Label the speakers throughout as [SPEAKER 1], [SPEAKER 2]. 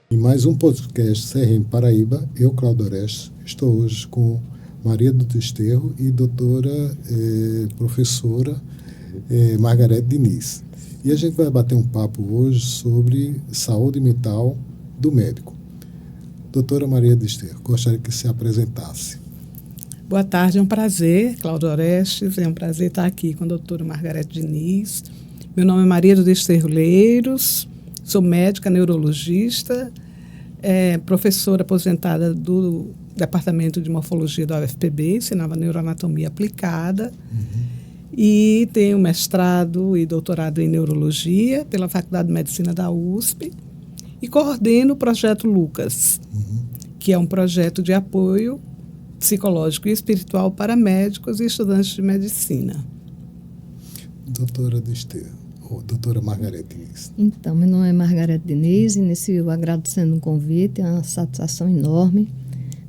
[SPEAKER 1] Em mais um podcast CRM Paraíba, eu, Cláudio Orestes, estou hoje com Maria do Desterro e doutora professora Margarete Diniz. E a gente vai bater um papo hoje sobre saúde mental do médico. Doutora Maria do Desterro, gostaria que se apresentasse.
[SPEAKER 2] Boa tarde, é um prazer, Cláudio Orestes, é um prazer estar aqui com a doutora Margarete Diniz. Meu nome é Maria do Desterro Leiros, sou médica neurologista, professora aposentada do Departamento de Morfologia da UFPB, ensinava neuroanatomia aplicada, e tenho mestrado e doutorado em neurologia pela Faculdade de Medicina da USP e coordeno o Projeto Lucas, que é um projeto de apoio psicológico e espiritual para médicos e estudantes de medicina.
[SPEAKER 1] Doutora Desterro, ou doutora Margarete Diniz.
[SPEAKER 3] Então, meu nome é Margarete Diniz, inicio agradecendo o convite, é uma satisfação enorme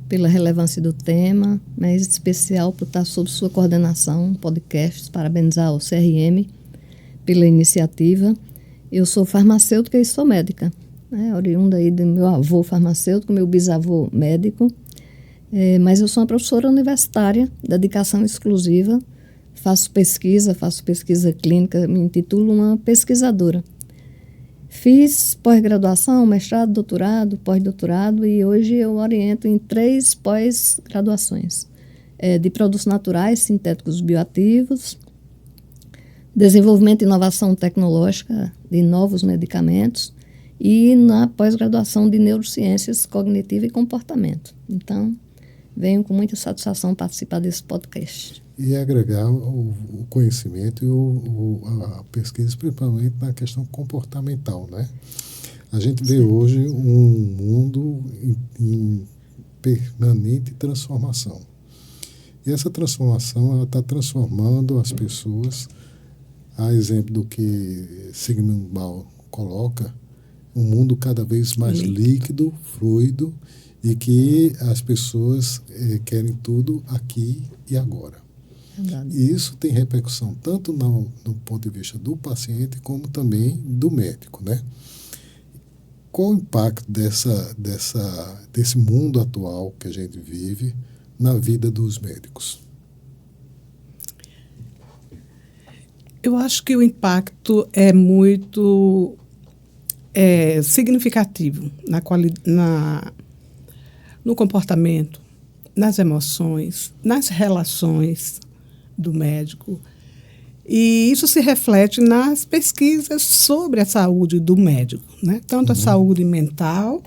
[SPEAKER 3] pela relevância do tema, mas especial por estar sob sua coordenação, podcasts, parabenizar ao CRM pela iniciativa. Eu sou farmacêutica e sou médica, oriunda aí do meu avô farmacêutico, meu bisavô médico, mas eu sou uma professora universitária, dedicação exclusiva, faço pesquisa clínica, me intitulo uma pesquisadora. Fiz pós-graduação, mestrado, doutorado, pós-doutorado e hoje eu oriento em 3 pós-graduações de produtos naturais, sintéticos bioativos, desenvolvimento e inovação tecnológica de novos medicamentos e na pós-graduação de neurociências cognitiva e comportamento. Então, venho com muita satisfação participar desse podcast.
[SPEAKER 1] E agregar o conhecimento e a pesquisa, principalmente na questão comportamental, né? A gente vê hoje um mundo em permanente transformação. E essa transformação está transformando as pessoas, a exemplo do que Sigmund Bauman coloca, um mundo cada vez mais líquido, fluido, e que as pessoas querem tudo aqui e agora.
[SPEAKER 3] Verdade.
[SPEAKER 1] E isso tem repercussão tanto no ponto de vista do paciente como também do médico, né? Qual o impacto desse mundo atual que a gente vive na vida dos médicos?
[SPEAKER 2] Eu acho que o impacto é muito significativo no comportamento, nas emoções, nas relações do médico. E isso se reflete nas pesquisas sobre a saúde do médico, né? Tanto a saúde mental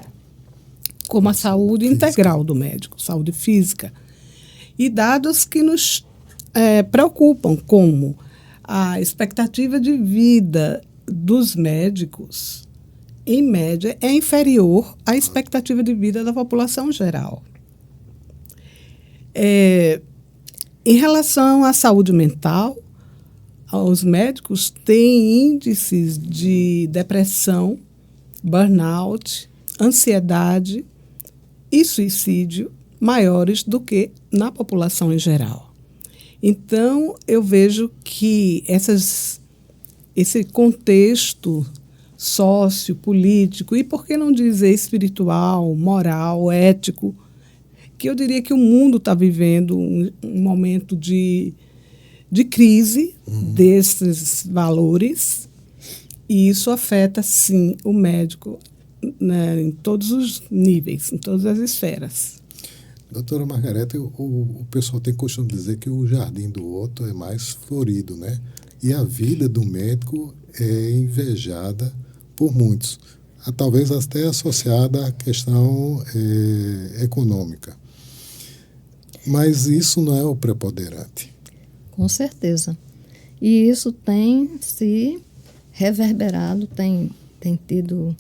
[SPEAKER 2] como a saúde integral do médico, saúde física. E dados que nos preocupam, como a expectativa de vida dos médicos, em média, é inferior à expectativa de vida da população geral. Em relação à saúde mental, os médicos têm índices de depressão, burnout, ansiedade e suicídio maiores do que na população em geral. Então, eu vejo que esse contexto sociopolítico e, por que não dizer, espiritual, moral, ético, que eu diria que o mundo está vivendo um momento de crise desses valores, e isso afeta, sim, o médico, né, em todos os níveis, em todas as esferas.
[SPEAKER 1] Doutora Margarete, o pessoal tem costume de dizer que o jardim do outro é mais florido, né? E a vida do médico é invejada por muitos, talvez até associada à questão econômica. Mas isso não é o preponderante.
[SPEAKER 3] Com certeza. E isso tem se reverberado, tem tido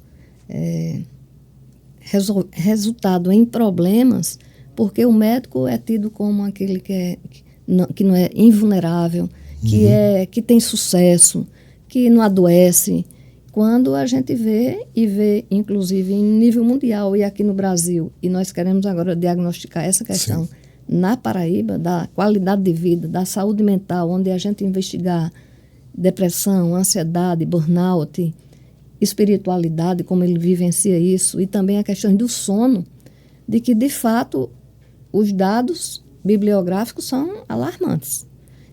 [SPEAKER 3] resultado em problemas, porque o médico é tido como aquele que não é invulnerável, que tem sucesso, que não adoece. Quando a gente vê, inclusive em nível mundial e aqui no Brasil, e nós queremos agora diagnosticar essa questão, sim, na Paraíba, da qualidade de vida, da saúde mental, onde a gente investigar depressão, ansiedade, burnout, espiritualidade, como ele vivencia isso, e também a questão do sono, de que, de fato, os dados bibliográficos são alarmantes.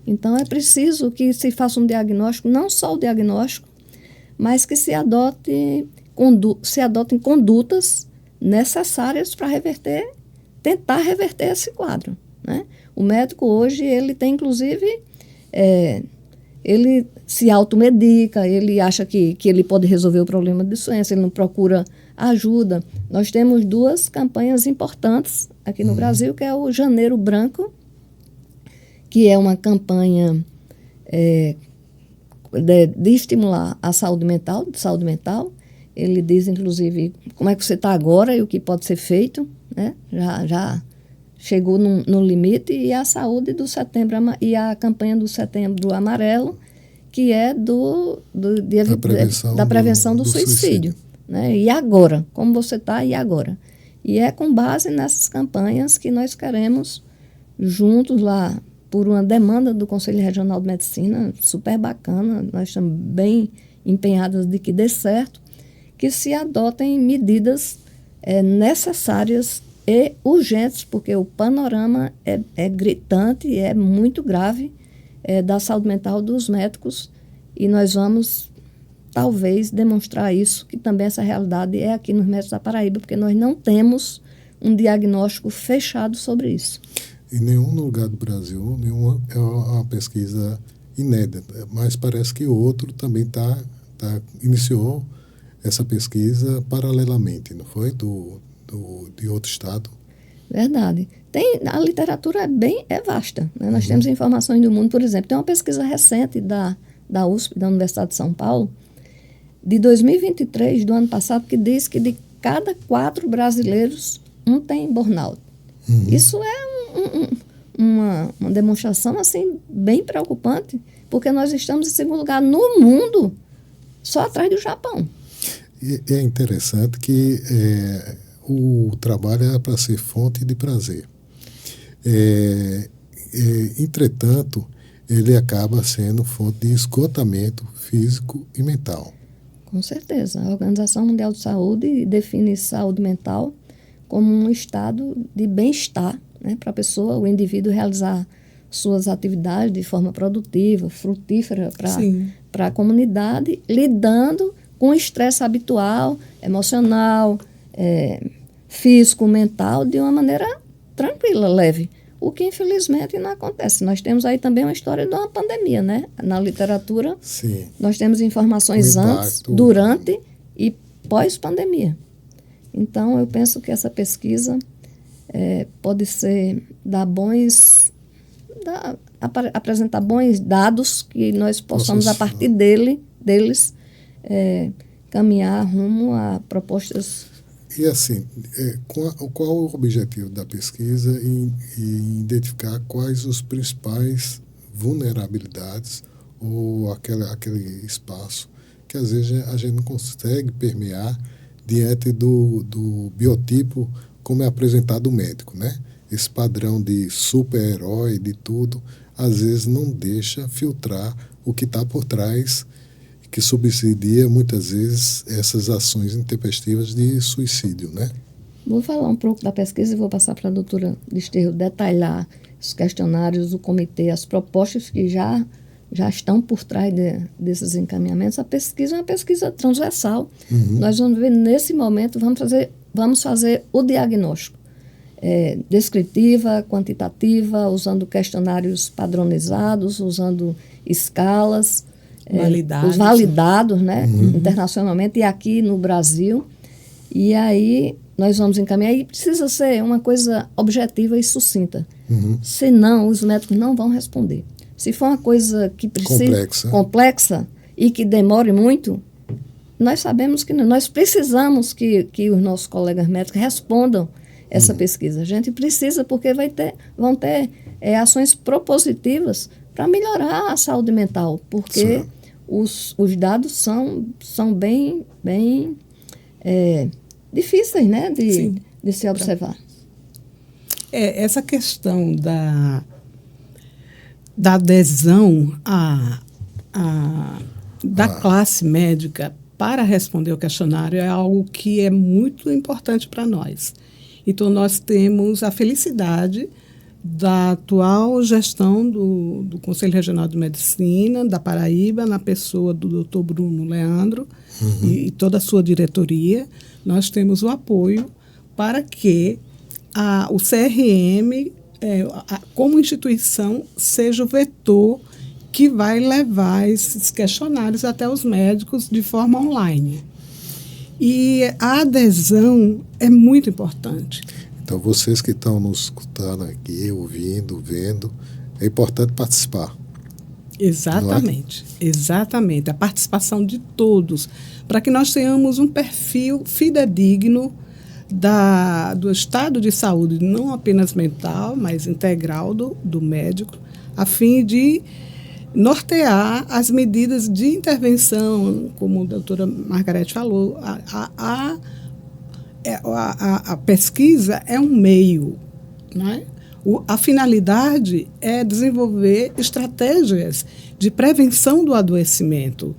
[SPEAKER 3] Então, é preciso que se faça um diagnóstico, não só o diagnóstico, mas que se adotem condutas necessárias para tentar reverter esse quadro, né? O médico hoje, ele tem, inclusive, ele se automedica, ele acha que ele pode resolver o problema de doença, ele não procura ajuda. Nós temos 2 campanhas importantes aqui no Brasil, que é o Janeiro Branco, que é uma campanha de estimular a saúde mental. Ele diz, inclusive, como é que você está agora e o que pode ser feito, né? Já chegou no limite, e a saúde do setembro, e a campanha do Setembro Amarelo, que é da prevenção do suicídio. Né? E agora? Como você está e agora? E é com base nessas campanhas que nós queremos, juntos lá, por uma demanda do Conselho Regional de Medicina, super bacana, nós estamos bem empenhados de que dê certo, que se adotem medidas necessárias e urgentes, porque o panorama é gritante, é muito grave, da saúde mental dos médicos, e nós vamos, talvez, demonstrar isso, que também essa realidade é aqui nos médicos da Paraíba, porque nós não temos um diagnóstico fechado sobre isso.
[SPEAKER 1] Em nenhum lugar do Brasil, é uma pesquisa inédita, mas parece que outro também iniciou essa pesquisa paralelamente, não foi? De outro estado.
[SPEAKER 3] Verdade. A literatura é vasta, né? Nós temos informações do mundo, por exemplo, tem uma pesquisa recente da USP, da Universidade de São Paulo, de 2023, do ano passado, que diz que de cada 4 brasileiros, um tem burnout. Isso é uma demonstração assim, bem preocupante, porque nós estamos em segundo lugar no mundo, só atrás do Japão.
[SPEAKER 1] E é interessante que o trabalho é para ser fonte de prazer. Entretanto, ele acaba sendo fonte de esgotamento físico e mental.
[SPEAKER 3] Com certeza. A Organização Mundial de Saúde define saúde mental como um estado de bem-estar, né, para a pessoa, o indivíduo realizar suas atividades de forma produtiva, frutífera para a comunidade, lidando com o estresse habitual, emocional, físico, mental, de uma maneira tranquila, leve. O que, infelizmente, não acontece. Nós temos aí também uma história de uma pandemia, né? Na literatura,
[SPEAKER 1] sim,
[SPEAKER 3] nós temos informações antes, durante e pós-pandemia. Então, eu penso que essa pesquisa pode apresentar bons dados que nós possamos, a partir deles, caminhar rumo a propostas.
[SPEAKER 1] E assim, qual o objetivo da pesquisa em identificar quais os principais vulnerabilidades ou aquele espaço que às vezes a gente não consegue permear diante do biotipo como é apresentado o médico, né? Esse padrão de super-herói, de tudo, às vezes não deixa filtrar o que está por trás, que subsidia muitas vezes essas ações intempestivas de suicídio, né?
[SPEAKER 3] Vou falar um pouco da pesquisa e vou passar para a doutora Desterro detalhar os questionários do comitê, as propostas que já estão por trás desses encaminhamentos. A pesquisa é uma pesquisa transversal. Nós vamos ver, nesse momento, vamos fazer o diagnóstico. Descritiva, quantitativa, usando questionários padronizados, usando escalas, os validados, né, internacionalmente e aqui no Brasil. E aí nós vamos encaminhar. E precisa ser uma coisa objetiva e sucinta. Senão, os médicos não vão responder. Se for uma coisa que precisa complexa e que demore muito, nós sabemos que nós precisamos que os nossos colegas médicos respondam essa pesquisa. A gente precisa, porque vão ter ações propositivas para melhorar a saúde mental, porque os dados são bem difíceis, né, de se observar.
[SPEAKER 2] Essa questão da adesão da classe médica para responder o questionário é algo que é muito importante para nós. Então, nós temos a felicidade da atual gestão do Conselho Regional de Medicina da Paraíba, na pessoa do Dr. Bruno Leandro e toda a sua diretoria. Nós temos o apoio para que o CRM, como instituição, seja o vetor que vai levar esses questionários até os médicos de forma online. E a adesão é muito importante.
[SPEAKER 1] Então, vocês que estão nos escutando aqui, ouvindo, vendo, é importante participar.
[SPEAKER 2] Exatamente, exatamente. A participação de todos, para que nós tenhamos um perfil fidedigno do estado de saúde, não apenas mental, mas integral do médico, a fim de nortear as medidas de intervenção, como a doutora Margarete falou. A pesquisa é um meio, né? A finalidade é desenvolver estratégias de prevenção do adoecimento,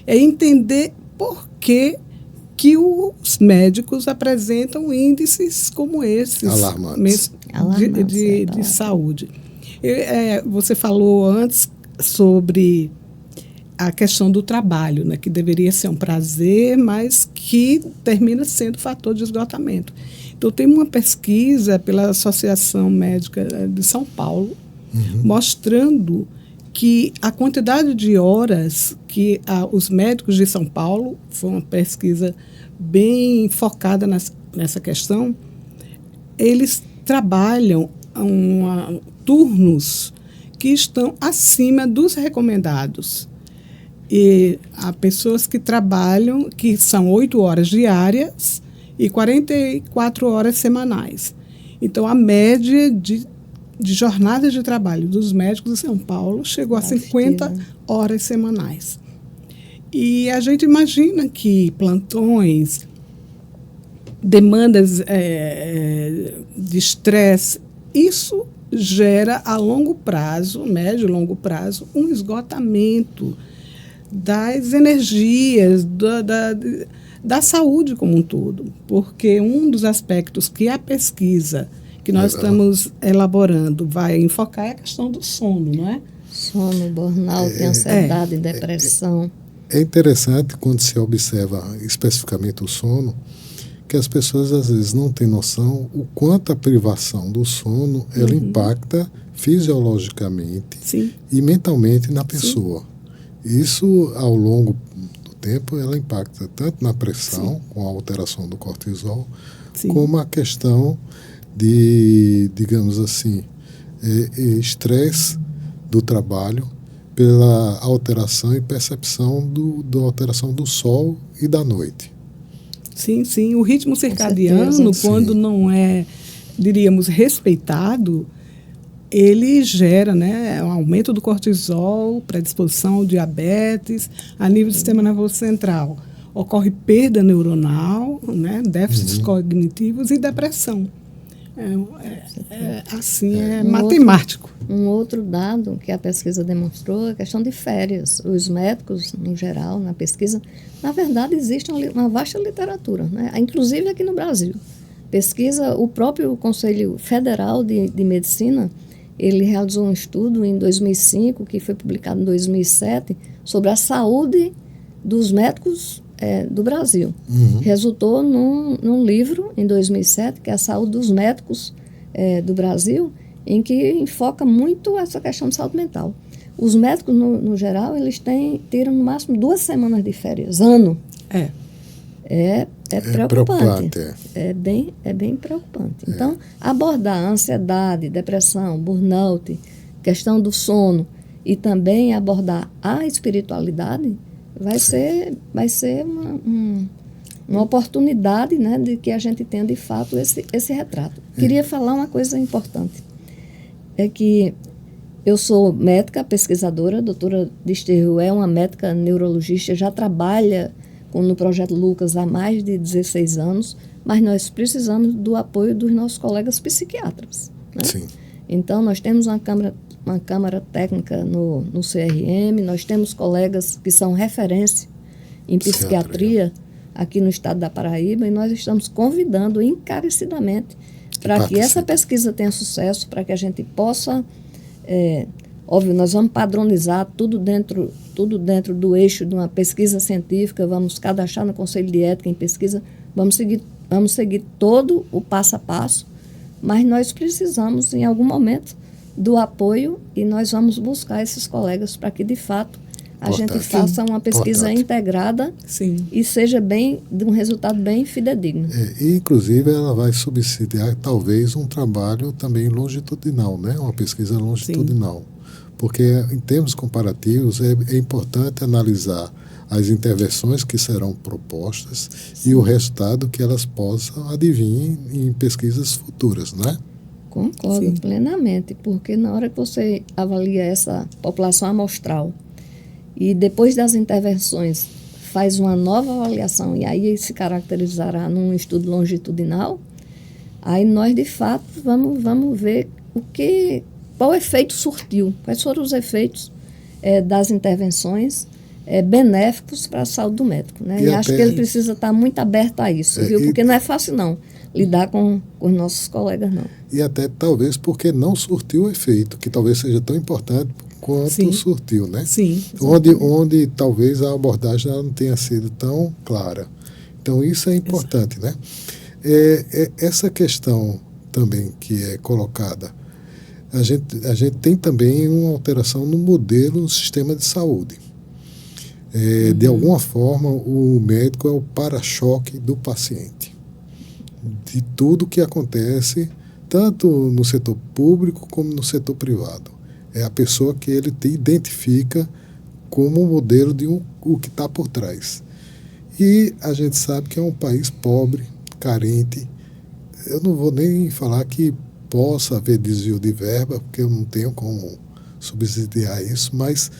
[SPEAKER 2] é entender por que os médicos apresentam índices como esses
[SPEAKER 1] alarmantes
[SPEAKER 2] de saúde. Você falou antes sobre a questão do trabalho, né, que deveria ser um prazer, mas que termina sendo fator de esgotamento. Então, tem uma pesquisa pela Associação Médica de São Paulo, mostrando que a quantidade de horas que os médicos de São Paulo, foi uma pesquisa bem focada nessa questão, eles trabalham turnos que estão acima dos recomendados. E há pessoas que trabalham, que são 8 horas diárias e 44 horas semanais. Então, a média de jornada de trabalho dos médicos de São Paulo chegou a 50 horas semanais. E a gente imagina que plantões, demandas de estresse, isso gera a longo prazo, médio e longo prazo, um esgotamento das energias, da saúde como um todo. Porque um dos aspectos que a pesquisa que nós estamos elaborando vai enfocar é a questão do sono, não é?
[SPEAKER 3] Sono, burnout, ansiedade, depressão.
[SPEAKER 1] É interessante quando se observa especificamente o sono, que as pessoas às vezes não têm noção o quanto a privação do sono ela impacta fisiologicamente e mentalmente na pessoa. Isso, ao longo do tempo, ela impacta tanto na pressão, com a alteração do cortisol, como a questão de, digamos assim, estresse do trabalho pela alteração e percepção da alteração do sol e da noite.
[SPEAKER 2] Sim, sim. O ritmo circadiano, quando não é, diríamos, respeitado, ele gera, né, um aumento do cortisol, predisposição ao diabetes, a nível do sistema nervoso central. Ocorre perda neuronal, né, déficits cognitivos e depressão. É matemático.
[SPEAKER 3] Um outro dado que a pesquisa demonstrou é a questão de férias. Os médicos, no geral, na pesquisa, na verdade, existe uma vasta literatura, né? Inclusive aqui no Brasil. Pesquisa, o próprio Conselho Federal de Medicina, ele realizou um estudo em 2005, que foi publicado em 2007, sobre a saúde dos médicos do Brasil. Resultou num livro, em 2007, que é a saúde dos médicos do Brasil, em que enfoca muito essa questão de saúde mental. Os médicos, no geral, eles tiram no máximo 2 semanas de férias, ano. É preocupante. É bem preocupante. Então, abordar a ansiedade, depressão, burnout, questão do sono e também abordar a espiritualidade vai ser uma oportunidade, né, de que a gente tenha, de fato, esse retrato. Queria falar uma coisa importante. É que eu sou médica, pesquisadora, a doutora Desterro é uma médica neurologista, já trabalha no Projeto Lucas há mais de 16 anos, mas nós precisamos do apoio dos nossos colegas psiquiatras, né?
[SPEAKER 1] Sim.
[SPEAKER 3] Então, nós temos uma câmara técnica no CRM, nós temos colegas que são referência em psiquiatria aqui no estado da Paraíba, e nós estamos convidando encarecidamente para que essa pesquisa tenha sucesso, para que a gente possa, óbvio, nós vamos padronizar tudo dentro do eixo de uma pesquisa científica, vamos cadastrar no Conselho de Ética em pesquisa, vamos seguir todo o passo a passo, mas nós precisamos, em algum momento, do apoio, e nós vamos buscar esses colegas para que, de fato, a gente faça uma pesquisa integrada e seja de um resultado bem fidedigno.
[SPEAKER 1] E, inclusive, ela vai subsidiar, talvez, um trabalho também longitudinal, né? Uma pesquisa longitudinal. Porque, em termos comparativos, é importante analisar as intervenções que serão propostas e o resultado que elas possam adivinhar em pesquisas futuras, né?
[SPEAKER 3] Concordo plenamente, porque na hora que você avalia essa população amostral e depois das intervenções faz uma nova avaliação e aí se caracterizará num estudo longitudinal, aí nós, de fato, vamos ver qual efeito surtiu, quais foram os efeitos das intervenções benéficos para a saúde do médico. Né? E acho que ele precisa estar muito aberto a isso, viu? Porque não é fácil, não, lidar com os nossos colegas, não.
[SPEAKER 1] E até, talvez, porque não surtiu o efeito, que talvez seja tão importante quanto surtiu, né?
[SPEAKER 2] Sim.
[SPEAKER 1] Onde talvez a abordagem não tenha sido tão clara. Então, isso é importante, né? Essa questão também que é colocada, a gente tem também uma alteração no modelo no sistema de saúde. De alguma forma, o médico é o para-choque do paciente. De tudo que acontece, tanto no setor público como no setor privado. É a pessoa que ele te identifica como modelo de o que está por trás. E a gente sabe que é um país pobre, carente. Eu não vou nem falar que possa haver desvio de verba, porque eu não tenho como subsidiar isso, mas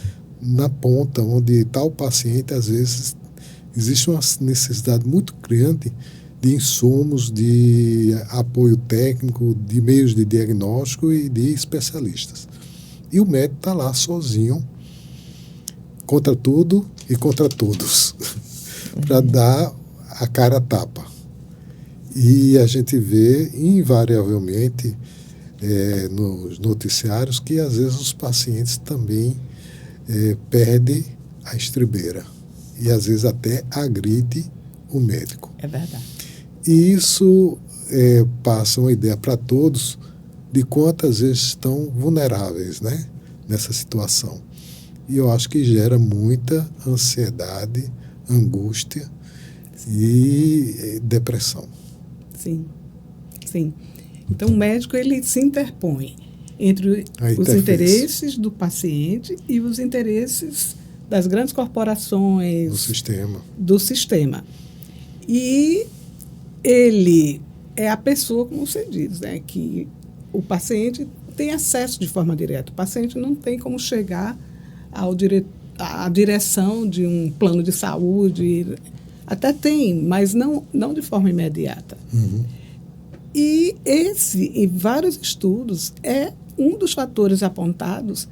[SPEAKER 1] na ponta onde está o paciente, às vezes, existe uma necessidade muito grande de insumos, de apoio técnico, de meios de diagnóstico e de especialistas. E o médico está lá sozinho, contra tudo e contra todos, para dar a cara a tapa. E a gente vê, invariavelmente, nos noticiários, que às vezes os pacientes também perdem a estribeira e às vezes até agride o médico.
[SPEAKER 2] É verdade.
[SPEAKER 1] E isso passa uma ideia para todos de quantas vezes estão vulneráveis, né, nessa situação. E eu acho que gera muita ansiedade, angústia e depressão.
[SPEAKER 2] Sim. Então, o médico ele se interpõe entre os interesses do paciente e os interesses das grandes corporações do sistema. E ele é a pessoa, como você diz, né, que o paciente tem acesso de forma direta. O paciente não tem como chegar à direção de um plano de saúde. Até tem, mas não de forma imediata.
[SPEAKER 1] Uhum.
[SPEAKER 2] E em vários estudos, é um dos fatores apontados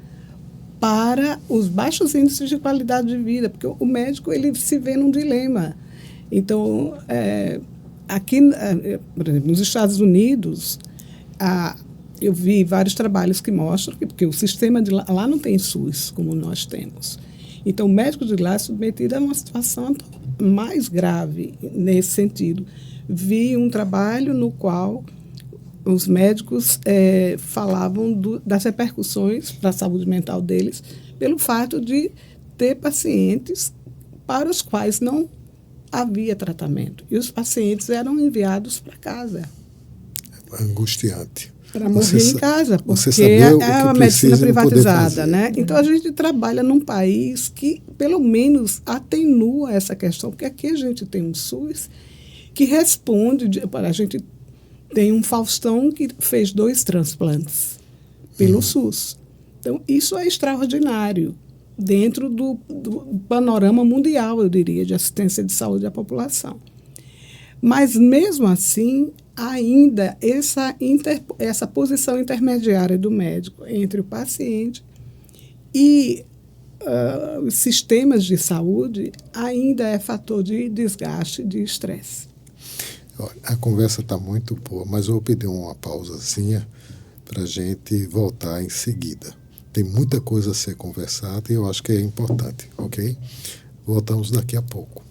[SPEAKER 2] para os baixos índices de qualidade de vida, porque o médico ele se vê num dilema. Então, aqui, por exemplo, nos Estados Unidos, eu vi vários trabalhos que mostram que porque o sistema de lá não tem SUS, como nós temos. Então, o médico de lá é submetido a uma situação mais grave nesse sentido. Vi um trabalho no qual os médicos falavam das repercussões para a saúde mental deles pelo fato de ter pacientes para os quais não havia tratamento. E os pacientes eram enviados para casa.
[SPEAKER 1] Angustiante.
[SPEAKER 2] Para morrer em casa, porque é uma medicina privatizada, né? Então, a gente trabalha num país que, pelo menos, atenua essa questão, porque aqui a gente tem um SUS que responde. A gente tem um Faustão que fez 2 transplantes pelo SUS. Então, isso é extraordinário dentro do panorama mundial, eu diria, de assistência de saúde à população. Mas, mesmo assim, ainda essa posição intermediária do médico entre o paciente e os sistemas de saúde ainda é fator de desgaste, de estresse.
[SPEAKER 1] A conversa está muito boa, mas eu vou pedir uma pausazinha para a gente voltar em seguida. Tem muita coisa a ser conversada e eu acho que é importante, ok? Voltamos daqui a pouco.